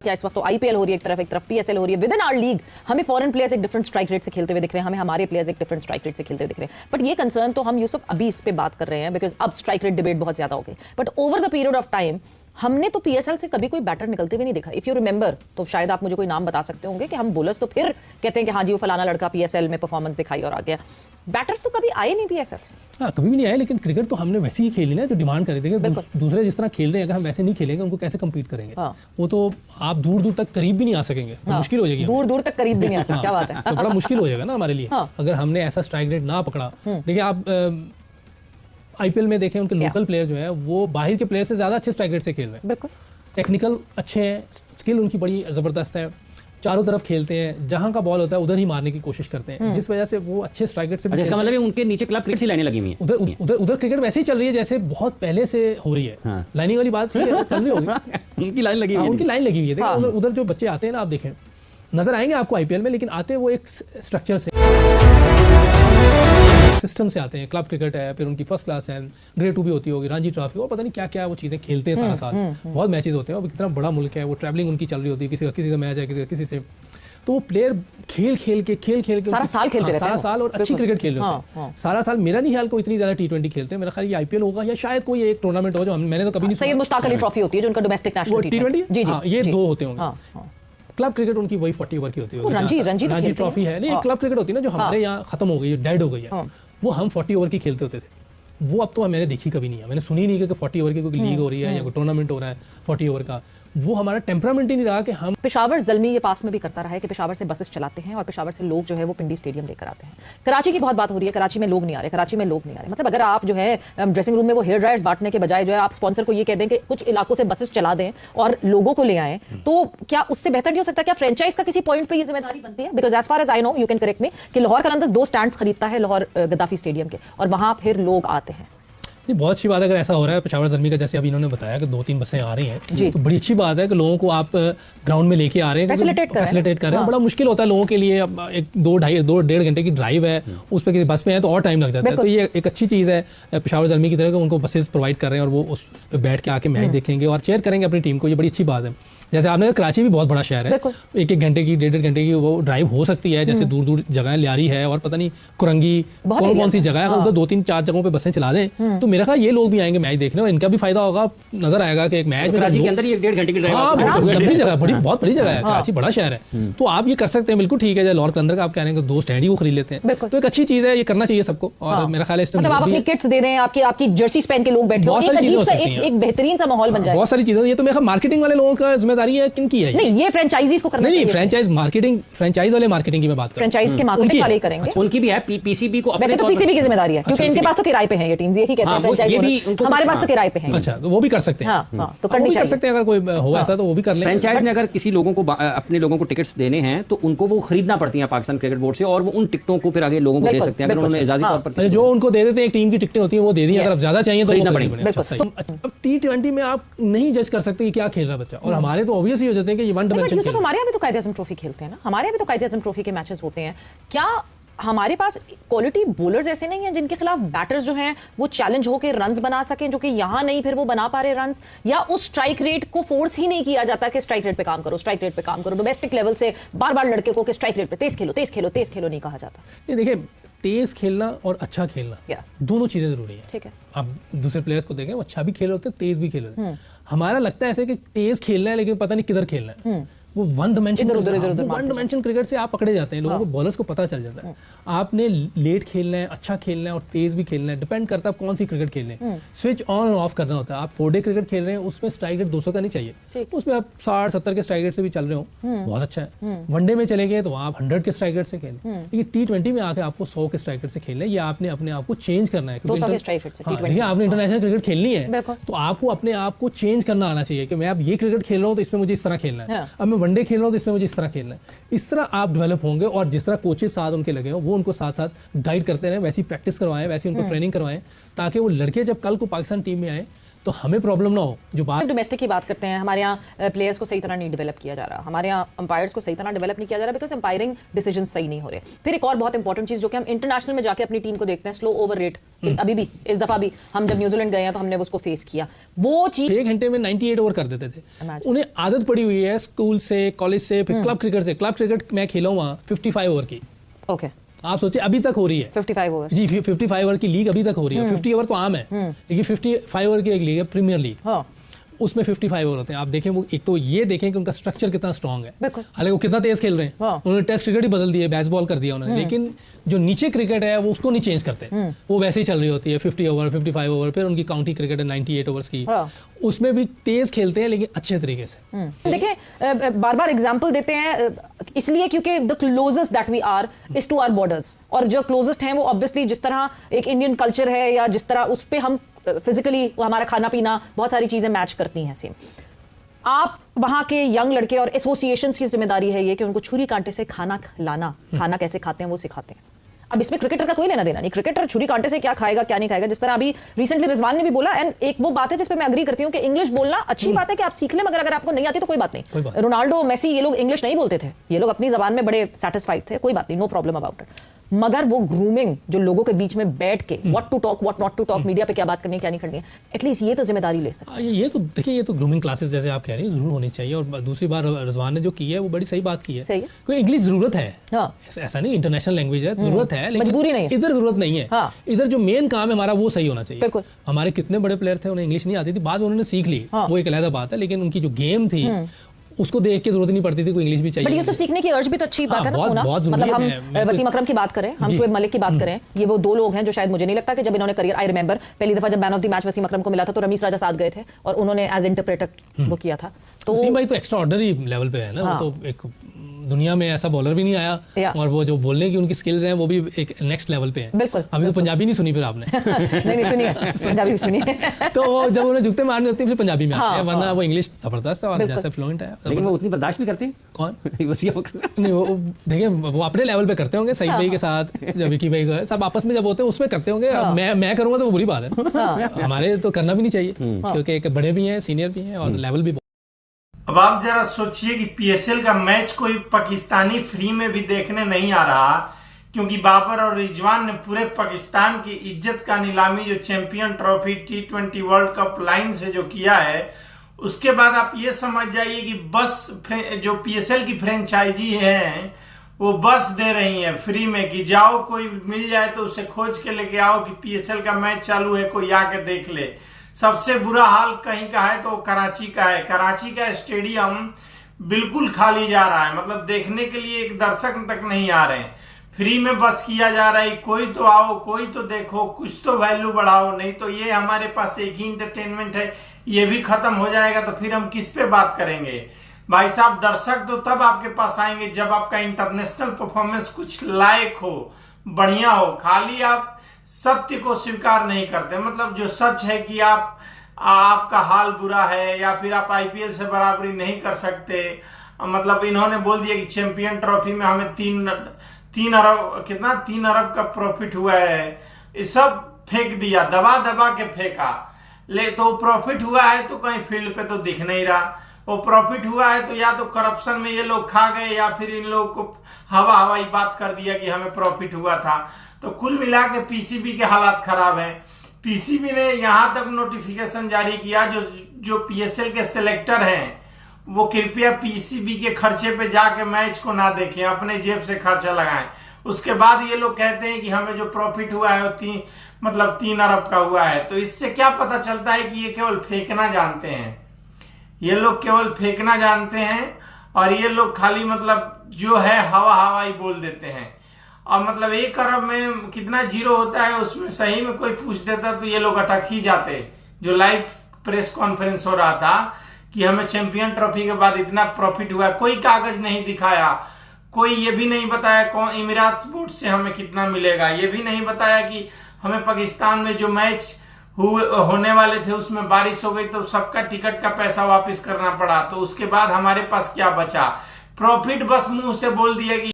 क्या इस वक्त तो आईपीएल हो रही है एक तरफ पीएसएल हो रही है। विद इन आवर लीग हमें फॉरेन प्लेयर्स एक डिफरेंट स्ट्राइक रेट से खेलते हुए दिख रहे हैं, हमें हमारे प्लेयर्स एक डिफरेंट स्ट्राइक रेट से खेलते हुए दिख रहे हैं। बट ये कंसर्न तो हम यूसुफ अभी इस पे बात कर रहे हैं बिकॉज अब स्ट्राइक रेट डिबेट बहुत ज्यादा हो गई। But over the period of time हमने तो पीएसएल से कभी कोई बैटर निकलते हुए नहीं देखा। इफ यू रिमेंबर तो शायद आप मुझे कोई नाम बता सकते होंगे कि हम बोलर्स तो फिर कहते हैं कि हाँ जी वो फलाना लड़का पीएसएल में परफॉर्मेंस दिखाई और आ गया, बैटर्स तो कभी आए नहीं पीएसएल से। हाँ, कभी भी नहीं आए। लेकिन क्रिकेट तो हमने वैसे ही खेली ना जो डिमांड कर रहे थे। दूसरे जिस तरह खेल रहे हैं, अगर हम वैसे नहीं खेलेंगे उनको कैसे कम्पीट करेंगे। हाँ। वो तो आप दूर दूर तक करीब भी नहीं आ सकेंगे। हाँ। मुश्किल हो जाएगी, दूर दूर तक करीब भी नहीं आ सकते। क्या बात है। तो बड़ा मुश्किल हो जाएगा ना हमारे लिए। हाँ। अगर हमने ऐसा स्ट्राइक रेट ना पकड़ा। देखिए आप आईपीएल में देखें उनके लोकल प्लेयर जो है वो बाहर के प्लेयर से ज्यादा अच्छे स्ट्राइक रेट से खेल रहे हैं। बिल्कुल टेक्निकल अच्छे हैं, स्किल उनकी बड़ी जबरदस्त है, चारों तरफ खेलते हैं, जहां का बॉल होता है उधर ही मारने की कोशिश करते हैं, जिस वजह से वो अच्छे स्ट्राइक रेट से। इसका मतलब है उनके नीचे क्लब क्रिकेट ही लाइनें लगी हुई हैं। उधर क्रिकेट वैसे ही चल रही है जैसे बहुत पहले से हो रही है। हाँ। लाइनिंग वाली बात चल रही होगी। उनकी लाइन लगी हुई है, उनकी लाइन लगी हुई है। हाँ। उधर जो बच्चे आते हैं ना, आप देखें नजर आएंगे आपको आईपीएल में, लेकिन आते हैं वो एक स्ट्रक्चर से, सिस्टम से आते हैं। क्लब क्रिकेट है, फिर उनकी फर्स्ट क्लास है, ग्रेड 2 भी होती होगी, रणजी ट्रॉफी और पता नहीं क्या क्या वो चीजें खेलते हैं सारा साल। बहुत मैचेस होते हैं और कितना बड़ा मुल्क है, वो ट्रैवलिंग उनकी चल रही होती है, किसी से मैच है, किसी से। तो वो प्लेयर खेल के सारा साल खेलते रहते हैं, सारा साल और अच्छी क्रिकेट खेल रहे होते हैं सारा साल। मेरा नहीं ख्याल को इतनी ज्यादा T20 खेलते हैं। मेरा ख्याल ये आईपीएल होगा या शायद कोई एक टूर्नामेंट हो जो मैंने तो कभी नहीं। सैयद मुश्ताक अली ट्रॉफी होती है जो उनका डोमेस्टिक नेशनल T20 जी जी ये 2 होते होंगे। क्लब क्रिकेट उनकी वही 40 ओवर की होती है। रणजी ट्रॉफी है नहीं, क्लब क्रिकेट होती है ना जो हमारे यहाँ खत्म हो गई है, डेड हो गई है। वो हम 40 ओवर की खेलते होते थे। वो अब तो मैंने देखी कभी नहीं है, मैंने सुनी नहीं कि 40 ओवर की कोई लीग हो रही है या कोई टूर्नामेंट हो रहा है 40 ओवर का। वो हमारा टेम्परामेंट ही नहीं रहा कि हम। पेशावर ज़ल्मी ये पास में भी करता रहा है कि पेशावर से बसेस चलाते हैं और पेशावर से लोग जो है वो पिंडी स्टेडियम लेकर आते हैं। कराची की बहुत बात हो रही है, कराची में लोग नहीं आ रहे। मतलब अगर आप जो है ड्रेसिंग रूम में वो हेयर ड्रायर्स बांटने के बजाय जो है आप स्पॉन्सर को ये कह दें कि कुछ इलाकों से बसेस चला दें और लोगों को ले आएं, तो क्या उससे बेहतर नहीं हो सकता? क्या फ्रेंचाइज का किसी पॉइंट पे ये जिम्मेदारी बनती है? Because as far as I know, you can correct me, कि लाहौर कलंदर्स 2 स्टैंड्स खरीदता है लाहौर गद्दाफी स्टेडियम के और वहां फिर लोग आते हैं। बहुत अच्छी बात है अगर ऐसा हो रहा है। पेशावर ज़ल्मी का जैसे अभी इन्होंने बताया कि 2-3 बसें आ रही हैं, तो बड़ी अच्छी बात है कि लोगों को आप ग्राउंड में लेके आ रहे हैं, फैसिलिटेट कर रहे हैं। बड़ा मुश्किल होता है लोगों के लिए, अब एक 2-2.5 घंटे की ड्राइव है, उस पर किसी बस में है तो और टाइम लग जाता है। तो ये एक अच्छी चीज़ है पेशावर ज़ल्मी की तरह, उनको बसेस प्रोवाइड कर रहे हैं और वो उस पर बैठ के आके मैच देखेंगे और चेयर करेंगे अपनी टीम को। ये बड़ी अच्छी बात है। जैसे आपने कराची भी बहुत बड़ा शहर है, 1-1 घंटे की 1.5 घंटे की वो ड्राइव हो सकती है। जैसे दूर दूर जगह लियारी है और पता नहीं कुरंगी कौन सी जगह है, उधर 2-3-4 जगहों पे बसें चला दें तो मेरा ख्याल ये लोग भी आएंगे मैच देखने और इनका भी फायदा होगा। नजर आएगा कि एक मैच कराची के अंदर ही 1.5 घंटे की ड्राइव, लंबी जगह, बहुत बड़ी जगह है। कराची बड़ा शहर है, तो आप ये कर सकते हैं, बिल्कुल ठीक है। लाहौर के अंदर का आप कह रहे हैं 2 स्टैंड ही वो खरीद लेते हैं, तो एक अच्छी चीज है, ये करना चाहिए सबको। और मेरा ख्याल है मतलब आप अपनी किट्स दे दें, आपकी जर्सी पहन के लोग बैठे, एक बेहतरीन सा माहौल बन जाए। बहुत सारी चीजें। ये तो मेरा मार्केटिंग वाले लोगों का जिम्मेदारी है, किनकी है? नहीं, ये फ्रेंचाइजीज को करना चाहिए। नहीं, फ्रेंचाइज वाले मार्केटिंग की मैं बात कर रहा हूं। फ्रेंचाइज के मार्केटिंग वाले करेंगे, उनकी भी है। पीसीबी को वैसे तो पीसीबी की जिम्मेदारी है क्योंकि इनके पास तो किराए पे हैं ये टीम्स, यही कहते हैं फ्रेंचाइज हमारे पास तो किराए पे हैं। अच्छा, तो वो भी कर सकते हैं। हां, तो करनी चाहिए। कर सकते हैं, अगर कोई हो ऐसा तो वो भी कर लें। फ्रेंचाइज ने अगर किसी लोगों को अपने लोगों को टिकट्स देने हैं तो उनको वो खरीदना पड़ती है पाकिस्तान क्रिकेट बोर्ड से और वो उन टिकटों को फिर आगे लोगों को दे सकते हैं अगर उन्होंने इजाज़ती तौर पर। जो उनको दे देते हैं, एक टीम की टिकटें होती हैं वो दे दी, अगर ज्यादा चाहिए तो खरीदना पड़ेगा। अब T20 में आप नहीं जज कर सकते कि क्या खेल रहा बच्चा, और हमारे तो ऑब्वियस ही हो जाते हैं कि ये वन डायमेंशन। हमारे यहाँ भी तो कायदे-ए-आज़म ट्रॉफी खेलते हैं ना, हमारे यहाँ भी तो कायदे-ए-आज़म ट्रॉफी के मैचेस होते हैं। क्या हमारे पास क्वालिटी बॉलर्स ऐसे नहीं हैं जिनके खिलाफ बैटर्स जो हैं वो चैलेंज होकर रन्स बना सकें, जो कि यहाँ नहीं फिर वो बना पा रहे रन्स, या उस स्ट्राइक रेट को फोर्स ही नहीं किया जाता कि स्ट्राइक रेट पे काम करो। डोमेस्टिक लेवल से बार-बार लड़के को कि स्ट्राइक रेट पे तेज खेलो नहीं कहा जाता। ये देखिए, तेज खेलना और अच्छा खेलना दोनों चीजें जरूरी है। ठीक है, आप दूसरे प्लेयर्स को देखें, वो अच्छा भी खेल होते हैं, तेज भी खेल होते हैं। हमारा लगता है ऐसे कि तेज खेलना है लेकिन पता नहीं किधर खेलना है। वो वन डायमेंशन क्रिकेट से आप पकड़े जाते हैं, लोगों को बॉलर्स को पता चल जाता है। आपने लेट खेलना है, अच्छा खेलना है और तेज भी खेलना है, डिपेंड करता है आप कौन सी क्रिकेट खेल रहे हैं। स्विच ऑन और ऑफ करना होता है। आप 4 डे क्रिकेट खेल रहे हैं, उसमें स्ट्राइक रेट 200 का नहीं चाहिए, उसमें आप 60-70 के स्ट्राइक रेट से भी चल रहे हो, बहुत अच्छा है। वनडे में चले गए तो आप 100 के स्ट्राइक रेट से खेलें, लेकिन T20 में आके आपको 100 के स्ट्राइक रेट से खेलना है। ये आपने अपने आप को चेंज करना है। देखिए, आपने इंटरनेशनल क्रिकेट खेलनी है तो आपको अपने आप को चेंज करना आना चाहिए कि मैं अब ये क्रिकेट खेल रहा हूँ तो इसमें मुझे इस तरह खेलना है, अब मैं वनडे खेल रहा हूँ तो इसमें इस तरह खेलना है। इस तरह आप डेवलप होंगे और जिस तरह कोचेस साथ उनके लगे हो वो उनको साथ साथ गाइड करते रहे, वैसी प्रैक्टिस करवाएं, वैसी उनको ट्रेनिंग करवाएं, ताकि वो लड़के जब कल को पाकिस्तान टीम में आए तो हमें प्रॉब्लम ना हो। जो बात डोमेस्टिक की बात करते हैं, हमारे यहाँ प्लेयर्स को सही तरह नहीं डेवलप किया जा रहा, हमारे यहाँ अंपायर्स को सही तरह डेवलप नहीं किया जा रहा, बिकॉज अंपायरिंग डिसीजन सही नहीं हो रहे। फिर एक और बहुत इंपॉर्टेंट चीज जो कि हम इंटरनेशनल में जाके अपनी टीम को देखते हैं, स्लो ओवर रेट। अभी भी इस दफा भी हम जब न्यूजीलैंड गए हैं तो हमने उसको फेस किया। वो चीज 1 घंटे में 98 ओवर कर देते थे। उन्हें आदत पड़ी हुई है स्कूल से, कॉलेज से, फिर क्लब क्रिकेट से। क्लब क्रिकेट मैं खेला हूं वहां 55 ओवर की। ओके, आप सोचिए अभी तक हो रही है 55 ओवर। जी 55 ओवर की लीग अभी तक हो रही है। 50 ओवर तो आम है, लेकिन 55 ओवर की एक लीग है प्रीमियर लीग। हाँ, उसमें 55 ओवर होते हैं। आप देखें वो, एक तो ये देखें कि उनका स्ट्रक्चर कितना स्ट्रांग है, बिल्कुल। हालांकि वो कितना तेज खेल रहे हैं। हाँ। उन्होंने टेस्ट क्रिकेट ही बदल दिया, बेसबॉल कर दिया उन्होंने, लेकिन जो नीचे क्रिकेट है वो उसको नहीं चेंज करते। वो वैसे ही चल रही होती है 50 ओवर 55 ओवर। फिर उनकी काउंटी क्रिकेट है 98 ओवर्स की। हाँ। उसमें भी तेज खेलते हैं लेकिन अच्छे तरीके से। देखिए बार बार एग्जांपल देते हैं इसलिए क्योंकि the closest that we are is to our borders, और जो क्लोजेस्ट हैं वो ऑब्वियसली जिस तरह एक इंडियन कल्चर है या जिस तरह उस पे हम फिजिकली हमारा खाना पीना बहुत सारी चीजें मैच करती हैं सेम। आप वहां के यंग लड़के और एसोसिएशंस की जिम्मेदारी है ये कि उनको छुरी कांटे से खाना खिलाना, खाना कैसे खाते हैं वो सिखाते हैं। अब इसमें क्रिकेटर का कोई लेना देना नहीं, क्रिकेटर छुरी कांटे से क्या खाएगा क्या नहीं खाएगा। जिस तरह अभी रिसेंटली रिजवान ने भी बोला, एंड एक वो बात है जिस पे मैं एग्री करती हूँ कि इंग्लिश बोलना अच्छी बात है कि आप सीख लें, मगर अगर आपको नहीं आती तो कोई बात नहीं। रोनाल्डो, मेसी, ये लोग इंग्लिश नहीं बोलते थे, ये लोग अपनी जबान में बड़े सेटिस्फाइड थे, कोई बात नहीं, नो प्रॉब्लम अबाउट इट। मगर वो ग्रूमिंग जो लोगों के बीच में बैठ के what to talk what not to talk, media पे क्या बात करनी है क्या नहीं करनी है, एटलीस्ट ये तो जिम्मेदारी ले सकते। ये तो देखिए, ये तो ग्रूमिंग क्लासेस जैसे आप कह रही हैं जरूर होनी चाहिए। और दूसरी बार रिजवान ने जो की है वो बड़ी सही बात की है। सही है। कोई इंग्लिश जरूरत है, हाँ। ऐसा नहीं इंटरनेशनल लैंग्वेज है, जरूरत है, लेकिन मजबूरी नहीं है। इधर जरूरत नहीं है। हाँ। इधर जो मेन काम है हमारा वो सही होना चाहिए। बिल्कुल। हमारे कितने बड़े प्लेयर थे उन्हें इंग्लिश नहीं आती थी, बाद में उन्होंने सीख ली। हाँ। वो एक अलग बात है, लेकिन उनकी जो गेम थी उसको देख के जरूरत नहीं पड़ती थी कोई इंग्लिश भी चाहिए। बट ये सब सीखने की अर्ज भी तो अच्छी बात है ना होना। मतलब हम वसीम अकरम की बात करें, हम शुएब मलिक की बात करें, ये वो दो लोग हैं जो शायद मुझे नहीं लगता कि जब इन्होंने करियर, आई रिमेंबर पहली दफा जब man of the match Wasim Akram को मिला था तो रमीज राजा साथ गए थे और उन्होंने एज इंटरप्रेटर वो किया था। तो वसीम भाई तो एक्स्ट्रा ऑर्डिनरी लेवल पे है ना। हाँ। वो तो एक दुनिया में ऐसा बॉलर भी नहीं आया, और वो जो बोलने की उनकी स्किल्स हैं वो भी एक नेक्स्ट लेवल पे है। बिल्कुल। अभी तो पंजाबी नहीं सुनी फिर आपने। नहीं सुनिए, पंजाबी भी सुनिए। तो वो जब उन्हें झुकते मारनी होती है फिर पंजाबी में आते हैं, वरना हाँ। वो इंग्लिश जबरदस्त है और जैसे फ्लुएंट है। लेकिन वो उतनी बर्दाश्त भी करते हैं कौन? वसीम अकरम नहीं, वो देखिए वो अपने लेवल पे करते होंगे, सईद भाई के साथ, जब विकी भाई सब आपस में जब होते हैं उसमें करते होंगे। मैं करूंगा तो वो बुरी बात है। हमारे तो करना भी नहीं चाहिए, क्योंकि एक बड़े भी हैं, सीनियर भी हैं और लेवल भी। अब आप जरा सोचिए कि पीएसएल का मैच कोई पाकिस्तानी फ्री में भी देखने नहीं आ रहा, क्योंकि बाबर और रिजवान ने पूरे पाकिस्तान की इज्जत का नीलामी जो champion trophy T20 world cup line से जो किया है, उसके बाद आप ये समझ जाइए कि बस जो पीएसएल की फ्रेंचाइजी है वो बस दे रही है फ्री में कि जाओ, कोई मिल जाए तो उसे खोज के लेके आओ कि पीएसएल का मैच चालू है, कोई आके देख ले। सबसे बुरा हाल कहीं का है तो कराची का है। कराची का स्टेडियम बिल्कुल खाली जा रहा है, मतलब देखने के लिए एक दर्शक तक नहीं आ रहे हैं। फ्री में बस किया जा रहा है, कोई तो आओ, कोई तो देखो, कुछ तो वैल्यू बढ़ाओ, नहीं तो ये हमारे पास एक ही इंटरटेनमेंट है, ये भी खत्म हो जाएगा तो फिर हम किस पे बात करेंगे। भाई साहब, दर्शक तो तब आपके पास आएंगे जब आपका इंटरनेशनल परफॉर्मेंस कुछ लायक हो, बढ़िया हो। खाली आप सत्य को स्वीकार नहीं करते, मतलब जो सच है कि आपका हाल बुरा है या फिर आप आईपीएल से बराबरी नहीं कर सकते। मतलब इन्होंने बोल दिया कि चैंपियन ट्रॉफी में हमें 3 अरब का प्रॉफिट हुआ है, ये सब फेंक दिया, दबा दबा के फेंका। ले तो प्रॉफिट हुआ है तो कहीं फील्ड पे तो दिख नहीं रहा। वो प्रॉफिट हुआ है तो या तो करप्शन में ये लोग खा गए या फिर इन लोगों को हवाई बात कर दिया कि हमें प्रॉफिट हुआ था। तो कुल मिला के पीसीबी के हालात खराब है। पीसीबी ने यहां तक नोटिफिकेशन जारी किया, जो पीएसएल के सिलेक्टर हैं वो कृपया पीसीबी के खर्चे पे जाके मैच को ना देखें, अपने जेब से खर्चा लगाएं। उसके बाद ये लोग कहते हैं कि हमें जो प्रॉफिट हुआ है वो 3 अरब का हुआ है। तो इससे क्या पता चलता है कि ये केवल फेंकना जानते हैं, ये लोग केवल फेंकना जानते हैं और ये लोग खाली मतलब जो है हवाई बोल देते हैं। और मतलब 1 अरब में कितना जीरो होता है उसमें सही में कोई पूछ देता तो ये लोग अटक ही जाते। जो लाइव प्रेस कॉन्फ्रेंस हो रहा था कि हमें चैंपियन ट्रॉफी के बाद इतना प्रॉफिट हुआ, कोई कागज नहीं दिखाया, कोई ये भी नहीं बताया कौन इमिरात बोर्ड से हमें कितना मिलेगा, ये भी नहीं बताया कि हमें पाकिस्तान में जो मैच होने वाले थे उसमें बारिश हो गई तो सबका टिकट का पैसा वापस करना पड़ा। तो उसके बाद हमारे पास क्या बचा? प्रॉफिट बस मुंह से बोल दिया कि